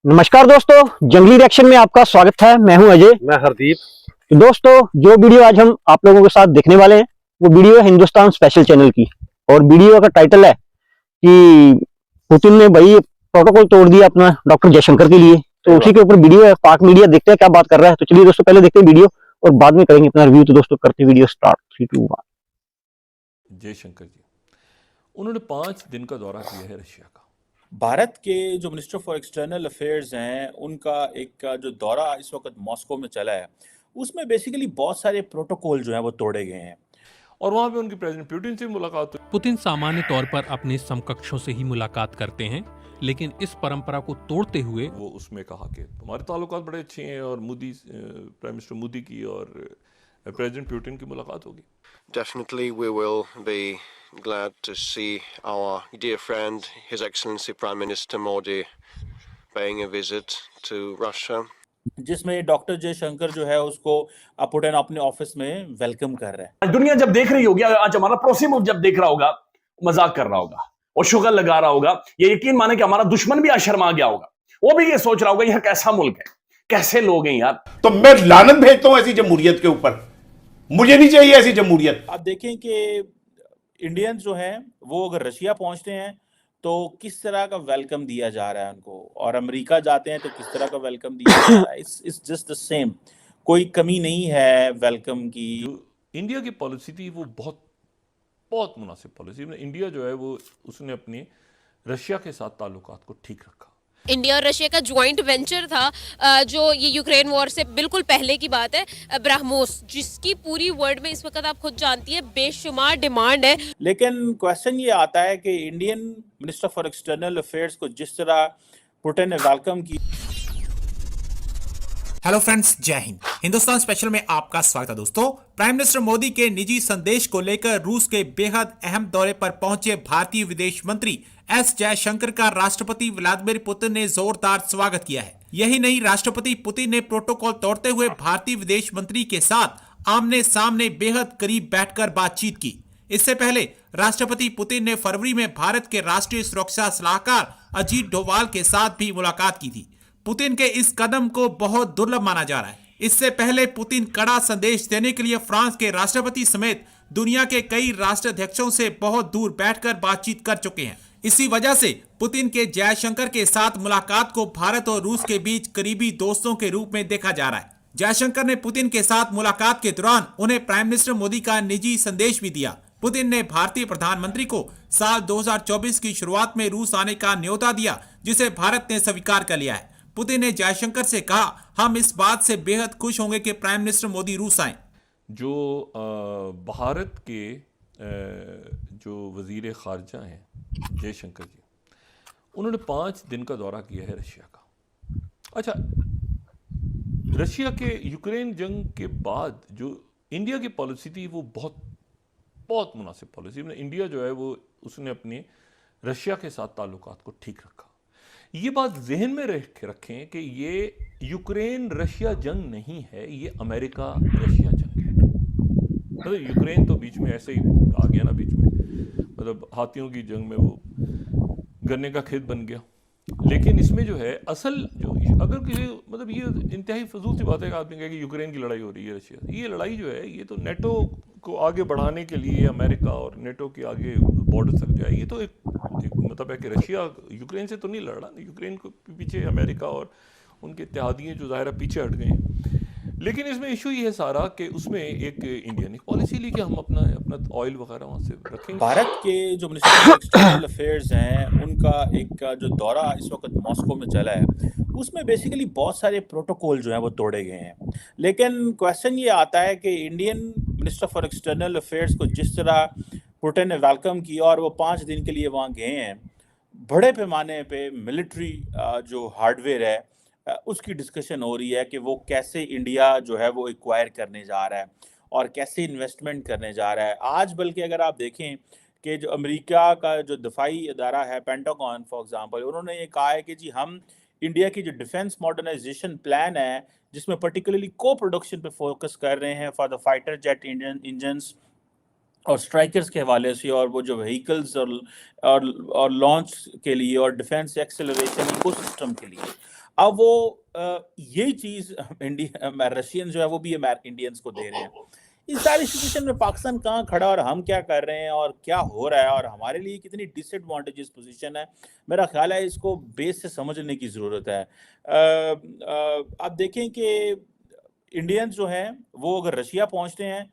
नमस्कार दोस्तों, जंगली रिएक्शन में आपका स्वागत है। मैं हूं अजय। मैं हरदीप। तो दोस्तों, जो वीडियो आज हम आप लोगों के साथ देखने वाले हैं वो वीडियो है हिंदुस्तान स्पेशल चैनल की। और वीडियो का टाइटल है कि पुतिन ने भाई प्रोटोकॉल तोड़ दिया अपना डॉक्टर जयशंकर के लिए। तो उसी के ऊपर वीडियो है। पाक मीडिया देखते हैं क्या बात कर रहा है। तो चलिए दोस्तों, पहले देखते हैं वीडियो और बाद में करेंगे अपना रिव्यू। तो दोस्तों करते हैं वीडियो स्टार्ट। 3 2 1। जयशंकर जी, उन्होंने 5 दिन का दौरा किया है रशिया का। भारत के जो मिनिस्टर फॉर एक्सटर्नल अफेयर्स हैं उनका एक जो दौरा इस वक्त मॉस्को में चला है उसमें बेसिकली बहुत सारे प्रोटोकॉल जो हैं वो तोड़े गए हैं और वहां पे उनकी प्रेसिडेंट पुतिन से मुलाकात हुई। पुतिन सामान्य तौर पर अपने समकक्षों से ही मुलाकात करते हैं, लेकिन इस परंपरा को तोड़ते हुए वो उसमें कहा कि तुम्हारे ताल्लुकात बड़े अच्छे हैं और मोदी प्राइम मिनिस्टर मोदी की और प्रेसिडेंट पुतिन की मुलाकात होगी। Definitely, we will be glad to see our dear friend, His Excellency Prime Minister Modi, paying a visit to Russia. जिसमें डॉक्टर जयशंकर जो है उसको पुतिन अपने ऑफिस में वेलकम कर रहे हैं। दुनिया जब देख रही होगी, आज हमारा पड़ोसी मुल्क जब देख रहा होगा, मजाक कर रहा होगा और शुगर लगा रहा होगा, ये यकीन माने कि हमारा दुश्मन भी आज शर्मा गया होगा। वो भी ये सोच रहा होगा, यह कैसा मुल्क है, कैसे लोग हैं यार। तो मैं लानत भेजता हूं ऐसी जमहूरियत के ऊपर। मुझे नहीं चाहिए ऐसी जमहूरियत। आप देखें कि इंडियंस जो हैं वो अगर रशिया पहुंचते हैं तो किस तरह का वेलकम दिया जा रहा है उनको, और अमेरिका जाते हैं तो किस तरह का वेलकम दिया जा रहा है। इट्स जस्ट द सेम, कोई कमी नहीं है वेलकम की। जो इंडिया की पॉलिसी थी वो बहुत बहुत मुनासिब पॉलिसी। इंडिया जो है वो उसने अपने रशिया के साथ ताल्लुकात को ठीक रखा। इंडिया और रशिया का ज्वाइंट वेंचर था, जो ये यूक्रेन वॉर से बिल्कुल पहले की बात है, ब्रह्मोस, जिसकी पूरी वर्ल्ड में इस वक्त आप खुद जानती है बेशुमार डिमांड है। लेकिन क्वेश्चन ये आता है कि Indian minister for external affairs को जिस तरह पुतिन ने वेलकम की। हेलो फ्रेंड्स, जय हिंद। हिंदुस्तान स्पेशल में आपका स्वागत है दोस्तों। प्राइम मिनिस्टर मोदी के निजी संदेश को लेकर रूस के बेहद अहम दौरे पर पहुंचे भारतीय विदेश मंत्री एस जयशंकर का राष्ट्रपति व्लादिमीर पुतिन ने जोरदार स्वागत किया है। यही नहीं, राष्ट्रपति पुतिन ने प्रोटोकॉल तोड़ते हुए भारतीय विदेश मंत्री के साथ आमने सामने बेहद करीब बैठकर बातचीत की। इससे पहले राष्ट्रपति पुतिन ने फरवरी में भारत के राष्ट्रीय सुरक्षा सलाहकार अजीत डोभाल के साथ भी मुलाकात की थी। पुतिन के इस कदम को बहुत दुर्लभ माना जा रहा है। इससे पहले पुतिन कड़ा संदेश देने के लिए फ्रांस के राष्ट्रपति समेत दुनिया के कई राष्ट्राध्यक्षों से बहुत दूर बैठकर बातचीत कर चुके हैं। इसी वजह से पुतिन के जयशंकर के साथ मुलाकात को भारत और रूस के बीच करीबी दोस्तों के रूप में देखा जा रहा है। जयशंकर ने पुतिन के साथ मुलाकात के दौरान उन्हें प्राइम मिनिस्टर मोदी का निजी संदेश भी दिया। पुतिन ने भारतीय प्रधानमंत्री को साल 2024 की शुरुआत में रूस आने का न्योता दिया, जिसे भारत ने स्वीकार कर लिया है। पुतिन ने जयशंकर से कहा, हम इस बात से बेहद खुश होंगे कि प्राइम मिनिस्टर मोदी रूस आए। जो भारत के जो वजीर खारजा हैं जयशंकर जी, उन्होंने 5 दिन का दौरा किया है रशिया का। अच्छा, रशिया के यूक्रेन जंग के बाद जो इंडिया की पॉलिसी थी वो बहुत बहुत मुनासिब पॉलिसी। इंडिया जो है वो उसने अपने रशिया के साथ ताल्लुकात को ठीक रखा। ये बात जहन में रखें कि ये यूक्रेन रशिया जंग नहीं है, ये अमेरिका रशिया जंग है। मतलब यूक्रेन तो बीच में ऐसे ही आ गया ना, बीच में मतलब हाथियों की जंग में वो गन्ने का खेत बन गया। लेकिन इसमें जो है असल जो अगर किसी मतलब ये इंतहाई फजूल सी बात है कि आदमी कहे कि यूक्रेन की लड़ाई हो रही है रशिया। ये लड़ाई जो है ये तो नेटो को आगे बढ़ाने के लिए अमेरिका और नेटो के आगे बॉर्डर तक जाए। ये तो एक मतलब है कि रशिया यूक्रेन से तो नहीं लड़ रहा, यूक्रेन को पीछे अमेरिका और उनके इत्तेहादी जो ज़ाहिर पीछे हट गए हैं। लेकिन इसमें इशू ये है सारा कि उसमें एक इंडियन एक पॉलिसी ली कि हम अपना ऑयल वगैरह वहाँ से रखेंगे। भारत के जो मिनिस्टर फॉर एक्सटर्नल अफेयर्स हैं उनका एक जो दौरा इस वक्त मॉस्को में चला है उसमें बेसिकली बहुत सारे प्रोटोकॉल जो हैं वो तोड़े गए हैं। लेकिन क्वेश्चन ये आता है कि Indian minister for external affairs को जिस तरह पुतिन ने वेलकम किया और वो 5 दिन के लिए वहाँ गए हैं, बड़े पैमाने पे मिलिट्री जो हार्डवेयर है उसकी डिस्कशन हो रही है कि वो कैसे इंडिया जो है वो एक्वायर करने जा रहा है और कैसे इन्वेस्टमेंट करने जा रहा है। आज बल्कि अगर आप देखें कि जो अमेरिका का जो दफाई इदारा है पेंटागन फॉर एग्जांपल, उन्होंने ये कहा है कि जी हम इंडिया की जो डिफेंस मॉडर्नाइजेशन प्लान है जिसमें पर्टिकुलरली को प्रोडक्शन पे फोकस कर रहे हैं for the fighter jet engines और स्ट्राइकर्स के हवाले से, और वो जो व्हीकल्स और लॉन्च के लिए और डिफेंस एक्सेलरेशन इकोसिस्टम के लिए, अब वो ये चीज़ रशियन जो है वो भी इंडियंस को दे रहे हैं। इस सारी सिचुएशन में पाकिस्तान कहाँ खड़ा और हम क्या कर रहे हैं और क्या हो रहा है और हमारे लिए कितनी डिसएडवांटेजेस पोजीशन है, मेरा ख्याल है इसको बेस से समझने की ज़रूरत है। आप देखें कि इंडियंस जो हैं वो अगर रशिया पहुंचते हैं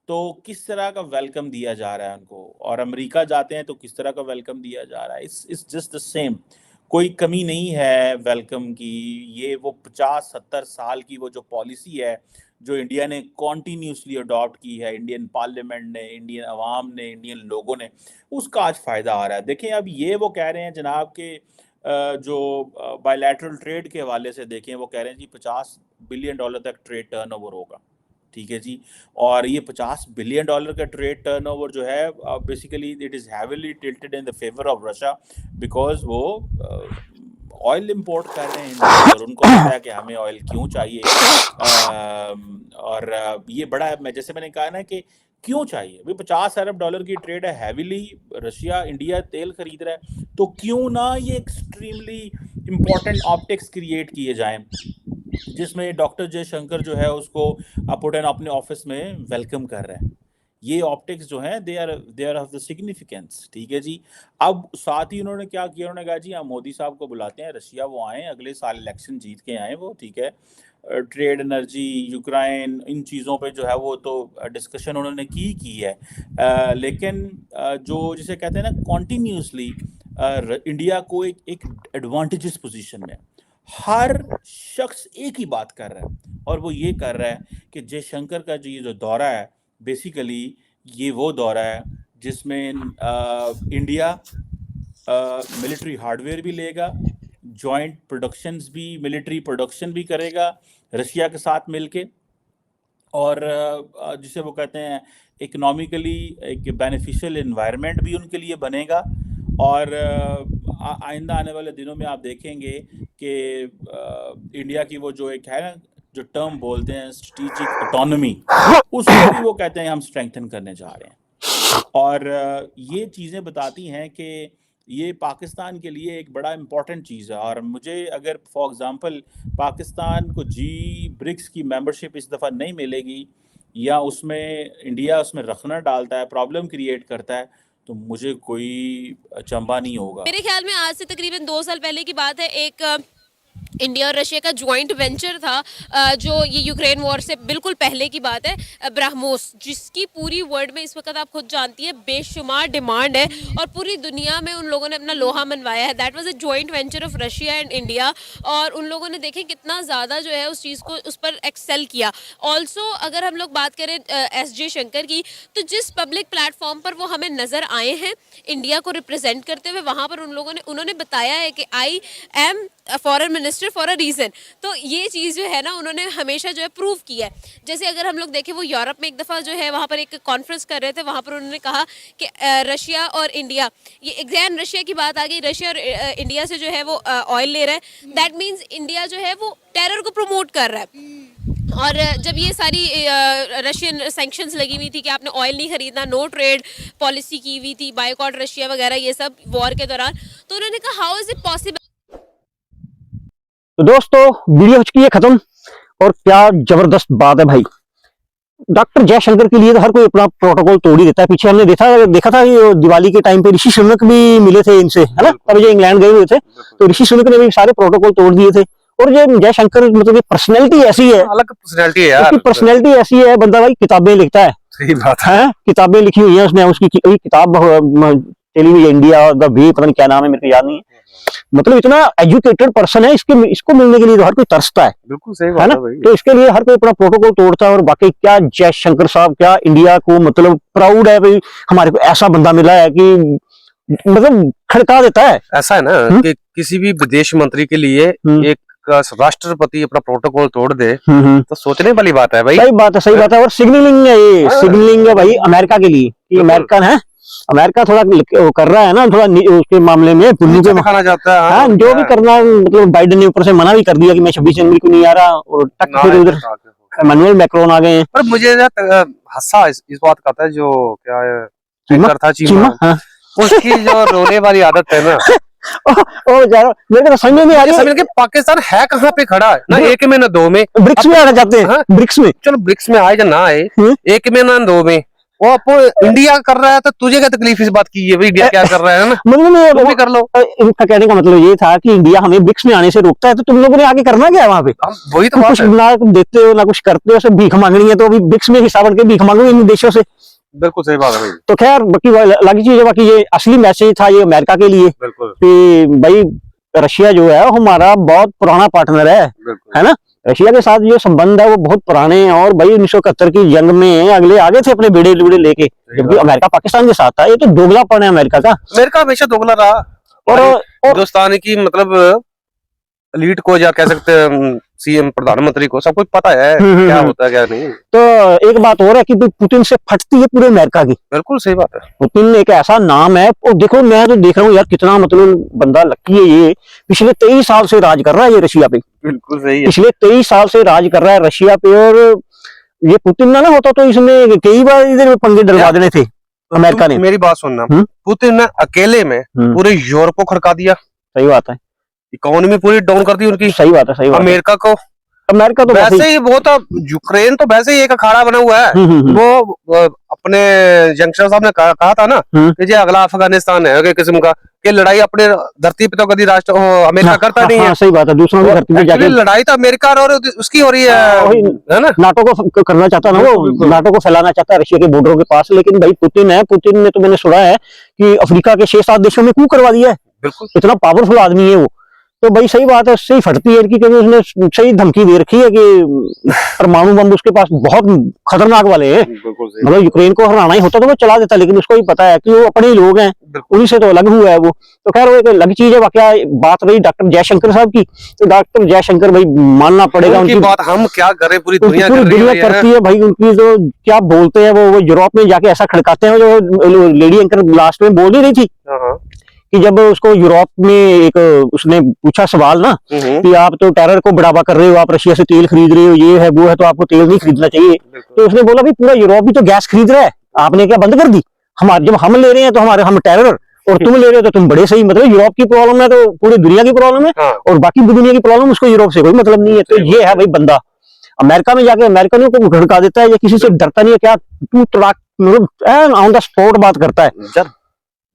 तो किस तरह का वेलकम दिया जा रहा है उनको, और अमेरिका जाते हैं तो किस तरह का वेलकम दिया जा रहा है। इट्स जस्ट द सेम, कोई कमी नहीं है वेलकम की। ये वो 50-70 साल की वो जो पॉलिसी है जो इंडिया ने कॉन्टीन्यूसली अडॉप्ट की है, इंडियन पार्लियामेंट ने, इंडियन अवाम ने, इंडियन लोगों ने, उसका आज फ़ायदा आ रहा है। देखें अब ये वो कह रहे हैं जनाब के जो बायलैटरल ट्रेड के हवाले से देखें, वो कह रहे हैं जी $50 बिलियन तक ट्रेड टर्नओवर होगा, ठीक है जी। और ये $50 बिलियन का ट्रेड टर्नओवर जो है basically it is heavily tilted in the favour of Russia, because वो ऑयल इंपोर्ट कर रहे हैं और उनको पता है कि हमें ऑयल क्यों चाहिए। और ये बड़ा, मैं जैसे मैंने कहा ना कि क्यों चाहिए भाई, $50 अरब की ट्रेड है, हैवीली रशिया इंडिया तेल खरीद रहा है, तो क्यों ना ये एक्सट्रीमली इम्पोर्टेंट ऑप्टिक्स क्रिएट किए जाएं जिसमें डॉक्टर जयशंकर जो है उसको पुटिन अपने ऑफिस में वेलकम कर रहे हैं। ये ऑप्टिक्स जो हैं they are of the significance, ठीक है जी। अब साथ ही उन्होंने क्या किया, उन्होंने कहा जी हम मोदी साहब को बुलाते हैं रशिया, वो आए अगले साल इलेक्शन जीत के आए वो, ठीक है। ट्रेड, एनर्जी, यूक्रेन, इन चीज़ों पे जो है वो तो डिस्कशन उन्होंने की है। लेकिन जो जिसे कहते हैं ना कॉन्टीन्यूसली इंडिया को एक एडवांटेजेस पोजीशन में, हर शख्स एक ही बात कर रहा है और वो ये कर रहा है कि जयशंकर का जो दौरा है बेसिकली ये वो दौरा है जिसमें इंडिया मिलिट्री हार्डवेयर भी लेगा, जॉइंट प्रोडक्शंस भी, मिलिट्री प्रोडक्शन भी करेगा रशिया के साथ मिलके, और जिसे वो कहते हैं इकोनॉमिकली एक बेनिफिशियल एनवायरनमेंट भी उनके लिए बनेगा। और आइंदा आने वाले दिनों में आप देखेंगे कि इंडिया की वो जो एक है ना जो टर्म बोलते हैं स्ट्रेटेजिक ऑटोनॉमी, उसको भी वो कहते हैं हम स्ट्रेंथन करने जा रहे हैं। और ये चीज़ें बताती हैं कि ये पाकिस्तान के लिए एक बड़ा इम्पॉर्टेंट चीज़ है। और मुझे अगर फॉर एग्ज़ाम्पल पाकिस्तान को ब्रिक्स की मेंबरशिप इस दफ़ा नहीं मिलेगी या उसमें इंडिया उसमें रखना डालता है, प्रॉब्लम क्रिएट करता है, तो मुझे कोई अचंभा नहीं होगा। मेरे ख्याल में आज से तकरीबन 2 साल पहले की बात है, एक इंडिया और रशिया का ज्वाइंट वेंचर था जो ये यूक्रेन वॉर से बिल्कुल पहले की बात है, ब्राह्मोस, जिसकी पूरी वर्ल्ड में इस वक्त आप खुद जानती है बेशुमार डिमांड है और पूरी दुनिया में उन लोगों ने अपना लोहा मनवाया है। That was a joint venture of Russia and India, और उन लोगों ने देखें कितना ज़्यादा जो है उस चीज़ को उस पर एक्सेल किया। ऑल्सो अगर हम लोग बात करें एस जयशंकर की, तो जिस पब्लिक प्लेटफॉर्म पर वो हमें नज़र आए हैं इंडिया को रिप्रेजेंट करते हुए, वहाँ पर उन्होंने बताया है कि I am foreign minister for a reason. तो ये चीज़ जो है ना उन्होंने हमेशा जो है प्रूव किया है। जैसे अगर हम लोग देखें, वो यूरोप में एक दफ़ा जो है वहाँ पर एक कॉन्फ्रेंस कर रहे थे, वहाँ पर उन्होंने कहा कि रशिया और इंडिया, ये एग्जैक्ट रशिया की बात आ गई, रशिया और इंडिया से जो है वो ऑयल ले रहा है, दैट मीन्स इंडिया जो है वो टेरर को प्रमोट कर रहा है। और जब ये सारी रशियन सैंक्शंस लगी हुई थी कि आपने ऑयल नहीं खरीदना, नो ट्रेड पॉलिसी की हुई थी, बायकॉट रशिया वगैरह, ये सब वॉर के दौरान, तो उन्होंने कहा हाउ इज़ इट पॉसिबल। तो दोस्तों वीडियो हो चुकी है खत्म, और क्या जबरदस्त बात है भाई। डॉक्टर जयशंकर के लिए तो हर कोई अपना प्रोटोकॉल तोड़ ही देता है। पीछे हमने देखा था कि दिवाली के टाइम पे ऋषि सुनक भी मिले थे इनसे, है ना, तब जो इंग्लैंड गए हुए थे, तो ऋषि सुनक ने भी सारे प्रोटोकॉल तोड़ दिए थे। और ये जयशंकर मतलब पर्सनैलिटी ऐसी है, अलग पर्सनैलिटी है यार, पर्सनैलिटी ऐसी है, बंदा भाई किताबें लिखता है। सही बात है, किताबें लिखी हुई है उसने, उसकी किताब चली हुई है इंडिया द वे, पता नहीं क्या नाम है, मेरे को याद नहीं है। मतलब इतना एजुकेटेड पर्सन है, इसको मिलने के लिए तो हर कोई तरसता है। बिल्कुल सही बात है भाई। तो इसके लिए हर कोई अपना प्रोटोकॉल तोड़ता है। और बाकी क्या जयशंकर साहब, क्या इंडिया को मतलब प्राउड है भाई, हमारे को ऐसा बंदा मिला है कि मतलब खड़का देता है। ऐसा है ना कि किसी भी विदेश मंत्री के लिए एक राष्ट्रपति अपना प्रोटोकॉल तोड़ दे तो सोचने वाली बात है भाई। सही बात है। और सिग्नलिंग है, ये सिग्नलिंग है भाई अमेरिका के लिए, ये अमेरिकन है। अमेरिका थोड़ा कर रहा है ना, थोड़ा उसके मामले में पुल्ली पे दिखाना चाहता है। हाँ, जो भी करना है, मतलब बाइडेन ने ऊपर से मना भी कर दिया कि मैं 26 जनवरी को नहीं आ रहा, और टक फिर उधर इमैनुअल मैक्रोन आ गए हैं। पर मुझे हादसा इस बात का था, जो क्या है चीमा? एंकर था चीमा, हाँ। उसकी जो रोने वाली आदत है ना, ओ यार मेरे को समझ में नहीं आ रही समझ के पाकिस्तान है कहाँ पे खड़ा है, ना एक में ना दो में। ब्रिक्स में आना चाहते हैं। हाँ? ब्रिक्स में, चलो ब्रिक्स में आए या ना आए, एक में ना दो में। वो आप इंडिया कर रहा है तो तुझे क्या तकलीफ इस बात की है भाई, इंडिया क्या कर रहा है ना, मतलब तुम भी कर लो। इनका कहने का मतलब ये था कि इंडिया हमें ब्रिक्स में आने से रोकता है, तो तुम लोगों ने आगे करना क्या है वहां पे? वही तो बात कुछ है। ना देते हो ना कुछ करते हो, सब भीख मांगनी है, तो अभी ब्रिक्स में हिस्सा बन के भीख मांगो इन देशों से। बिल्कुल सही बात है भाई। तो खैर बाकी अलग चीज है, बाकी ये असली मैसेज था ये अमेरिका के लिए बिल्कुल कि भाई रशिया जो है वो हमारा बहुत पुराना पार्टनर है ना। रशिया के साथ जो संबंध है वो बहुत पुराने हैं, और भाई 1971 की जंग में अगले आगे थे अपने बेड़े लुड़े लेके, जबकि अमेरिका पाकिस्तान के साथ था। ये तो दोगलापन है अमेरिका का। अमेरिका हमेशा दोगला रहा, और हिंदुस्तान की मतलब एलीट को या कह सकते हैं सीएम प्रधानमंत्री को सब कुछ पता है क्या होता है क्या नहीं। तो एक बात और है कि पुतिन से फटती है पूरे अमेरिका की। बिल्कुल सही बात है। पुतिन एक ऐसा नाम है, और देखो मैं तो देख रहा हूँ यार कितना मतलब बंदा लकी है ये। पिछले 23 साल से राज कर रहा है ये रशिया पे। बिल्कुल सही है। पिछले 23 साल से राज कर रहा है रशिया पे, और ये पुतिन ना होता तो इसने कई बार इधर पंगे डलवा देने थे अमेरिका ने। मेरी बात सुनना, पुतिन ने अकेले में पूरे यूरोप को खड़का दिया। सही बात है। इकोनॉमी पूरी डाउन कर दी उनकी। सही बात है, सही बात है। अमेरिका तो वैसे ही वो तो यूक्रेन तो वैसे ही एक अखाड़ा बना हुआ है। वो अपने जंक्शन साहब ने कहा था ना कि ये अगला अफगानिस्तान है किस्म का, कि लड़ाई अपने धरती पे तो कभी राष्ट्र अमेरिका करता नहीं है। सही बात है। दूसरों की धरती पे जाके लड़ाई तो अमेरिका और उसकी हो रही है ना। नाटो को करना चाहता ना, वो नाटो को फैलाना चाहता है रशिया के बॉर्डरों के पास। लेकिन भाई पुतिन है, पुतिन ने तो मैंने सुना है कि अफ्रीका के 6-7 देशों में कू करवा दिया है। बिल्कुल इतना पावरफुल आदमी है वो। तो भाई सही बात है, उससे ही फटती है इनकी, क्योंकि उसने सही धमकी दे रखी है कि परमाणु बम उसके पास बहुत खतरनाक वाले हैं। मतलब यूक्रेन को हराना ही होता तो वो चला देता, लेकिन उसको ही पता है कि वो अपने ही लोग हैं, उन्हीं से तो अलग हुआ है वो। तो खैर वो एक अलग चीज है। वाकया बात रही डॉक्टर जयशंकर साहब की, तो डॉक्टर जयशंकर भाई मानना पड़ेगा उनकी बात। हम क्या करें, पूरी दुनिया करती है भाई उनकी। तो क्या बोलते हैं वो यूरोप में जाके ऐसा खड़काते हैं। जो लेडी एंकर लास्ट में बोल ही रही थी कि जब उसको यूरोप में एक उसने पूछा सवाल ना कि आप तो टेरर को बढ़ावा कर रहे हो, आप रशिया से तेल खरीद रहे हो, ये है वो है, तो आपको तेल नहीं खरीदना चाहिए। तो उसने बोला भाई पूरा यूरोप भी तो गैस खरीद रहा है, आपने क्या बंद कर दी? हमारे जब हम ले रहे हैं तो हम टेरर, और तुम ले रहे हो तो तुम बड़े सही। मतलब यूरोप की प्रॉब्लम है तो पूरी दुनिया की प्रॉब्लम है, और बाकी दुनिया की प्रॉब्लम उसको यूरोप से कोई मतलब नहीं है। तो ये है भाई बंदा अमेरिका में जाके अमेरिकनों को घड़का देता है, या किसी से डरता नहीं है। क्या तू तड़ाक मतलब ऑन द स्पॉट बात करता है।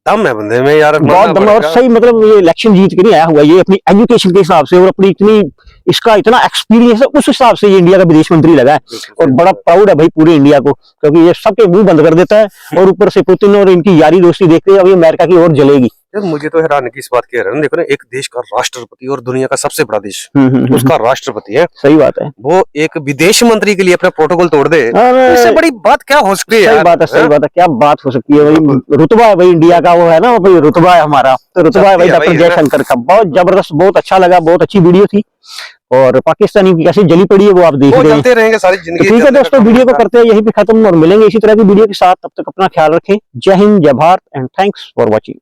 दम है बंदे में यार, बहुत दम है। और सही मतलब ये इलेक्शन जीत के नहीं आया हुआ, ये अपनी एजुकेशन के हिसाब से और अपनी इसका इतना एक्सपीरियंस है, उस हिसाब से ये इंडिया का विदेश मंत्री लगा है। और बड़ा प्राउड है भाई पूरे इंडिया को, क्योंकि ये सबके मुंह बंद कर देता है। और ऊपर से पुतिन और इनकी यारी दोस्ती देखते अभी अमेरिका की ओर जलेगी। यार मुझे तो हैरान की इस बात कह रहे हैं, देखो ना, एक देश का राष्ट्रपति और दुनिया का सबसे बड़ा देश उसका राष्ट्रपति है। सही बात है। वो एक विदेश मंत्री के लिए अपना प्रोटोकॉल तोड़ दे, इससे बड़ी बात क्या हो सकती है? सही बात है, सही बात है। क्या बात हो सकती है भाई? रुतबा है भाई इंडिया का, वो है ना भाई, रुतबा है हमारा। तो रुतबा है भाई डॉक्टर जयशंकर का। बहुत जबरदस्त, बहुत अच्छा लगा, बहुत अच्छी वीडियो थी। और पाकिस्तानी की कैसी जली पड़ी है वो आप देख रहे हैं। रहेंगे सारी जिंदगी। ठीक है दोस्तों, वीडियो को करते हैं यहीं पे खत्म, और मिलेंगे इसी तरह की वीडियो के साथ। तब तक अपना ख्याल रखें। जय हिंद, जय Bharat, and thanks for watching.